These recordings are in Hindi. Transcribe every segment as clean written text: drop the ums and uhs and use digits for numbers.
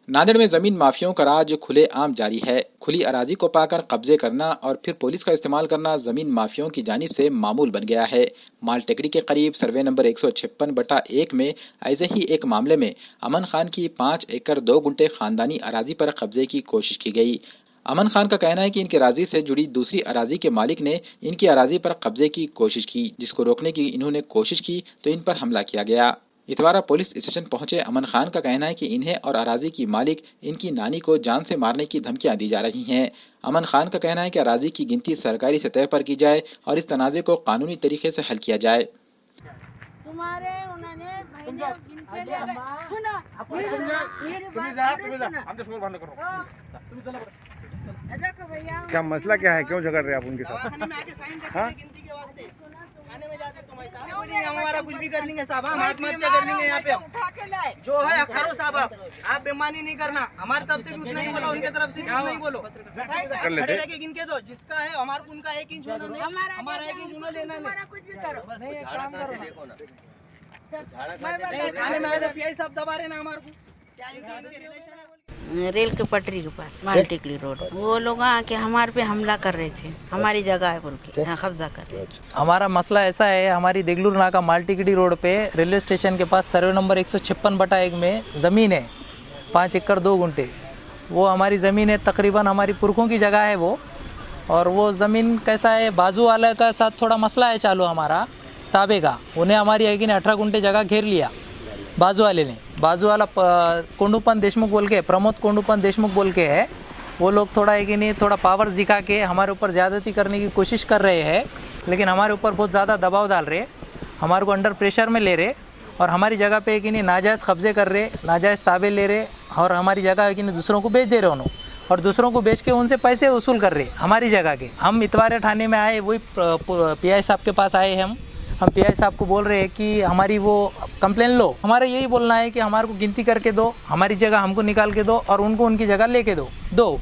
नांदेड़ में जमीन माफियाओं का राज खुलेआम जारी है। खुली अराजी को पाकर कब्जे करना और फिर पुलिस का इस्तेमाल करना जमीन माफियाओं की जानिब से मामूल बन गया है। मालटेकड़ी के करीब सर्वे नंबर 156/1 में ऐसे ही एक मामले में अमन खान की 5 एकड़ 2 गुंठे खानदानी अराजी पर कब्जे की कोशिश की गई। अमन खान का कहना है कि इनकी अराजी से जुड़ी दूसरी अराजी के मालिक ने इनकी अराजी पर कब्जे की कोशिश की, जिसको रोकने की इन्होंने कोशिश की तो इन पर हमला किया गया। इतवारा पुलिस स्टेशन पहुंचे अमन खान का कहना है कि इन्हें और अराजी की मालिक इनकी नानी को जान से मारने की धमकियां दी जा रही हैं। अमन खान का कहना है कि अराजी की गिनती सरकारी सतह पर की जाए और इस तनाज़े को कानूनी तरीके से हल किया जाए। क्या मसला क्या है, क्यों झगड़ रहे आप उनके साथ? हमारा कुछ भी कर लेंगे साहब, हम आत्महत्या कर लेंगे यहाँ पे। जो है करो साहब, आप बेईमानी नहीं करना। हमारी तरफ से भी उतना ही बोलो, उनके तरफ से भी उतना ही बोलो। खड़े रह के गिन के दो, जिसका है हमारे उनका 1 इंच होना नहीं, हमारा 1 इंच होना लेना नहीं। थाने में आए तो पीआई साहब दबा रहे ना हमारे को, क्या इनके रिलेशन है? रेल के पटरी के पास मालटेकड़ी रोड, वो लोग आके हमारे पे हमला कर रहे थे, हमारी जगह है बोल के यहाँ कब्जा कर रहे थे। हमारा मसला ऐसा है, हमारी देगलूर नाका मालटेकड़ी रोड पे रेलवे स्टेशन के पास सर्वे नंबर 156/1 में ज़मीन है 5 एकड़ 2 गुंठे। वो हमारी ज़मीन है, तकरीबन हमारी पुरखों की जगह है वो। और वो ज़मीन कैसा है, बाजू वाले का साथ थोड़ा मसला है चालू हमारा ताबे का। उन्हें हमारी है कि 18 गुंठे जगह घेर लिया बाजू वाले ने। बाजू वाला कोंडूपन देशमुख बोल के, प्रमोद कोंडूपन देशमुख बोल के है। वो लोग थोड़ा है कि नहीं, थोड़ा पावर दिखा के हमारे ऊपर ज़्यादती करने की कोशिश कर रहे हैं, लेकिन हमारे ऊपर बहुत ज़्यादा दबाव डाल रहे, हमारे को अंडर प्रेशर में ले रहे और हमारी जगह पे है कि नहीं नाजायज़ कब्जे कर रहे, नाजायज़ ताबे ले रहे और हमारी जगह है कि नहीं दूसरों को बेच दे रहे उन्होंने, और दूसरों को बेच के उनसे पैसे वसूल कर रहे हमारी जगह के। हम इतवारे थाने में आए, वही पीआई साहब के पास आए हैं। हम पीआई साहब को बोल रहे हैं कि हमारी वो कंप्लेन लो। हमारा यही बोलना है कि हमारे को गिनती करके दो, हमारी जगह हमको निकाल के दो और उनको उनकी जगह लेके दो।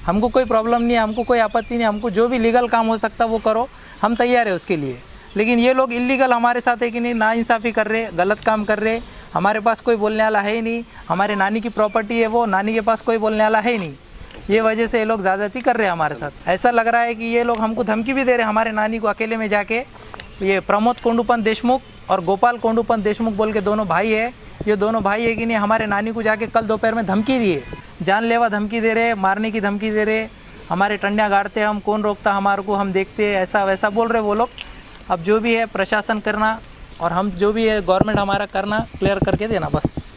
हमको कोई प्रॉब्लम नहीं है, हमको कोई आपत्ति नहीं, हमको जो भी लीगल काम हो सकता वो करो, हम तैयार है उसके लिए। लेकिन ये लोग इलीगल हमारे साथ है कि नहीं, नाइंसाफ़ी कर रहे, गलत काम कर रहे। हमारे पास कोई बोलने वाला है ही नहीं, हमारे नानी की प्रॉपर्टी है वो, नानी के पास कोई बोलने वाला है ही नहीं। ये वजह से ये लोग ज़्यादती कर रहे हैं हमारे साथ। ऐसा लग रहा है कि ये लोग हमको धमकी भी दे रहे हैं, हमारे नानी को अकेले में जाके। ये प्रमोद कोंडूपन देशमुख और गोपाल कोंडूपन देशमुख बोल के दोनों भाई है। ये दोनों भाई है कि नहीं, हमारे नानी को जाके कल दोपहर में धमकी दिए, जानलेवा धमकी दे रहे, मारने की धमकी दे रहे। हमारे टंडियाँ गाड़ते, हम कौन रोकता हमारे को, हम देखते, ऐसा वैसा बोल रहे वो लोग। अब जो भी है प्रशासन करना और हम जो भी है गवर्नमेंट हमारा करना, क्लियर करके देना बस।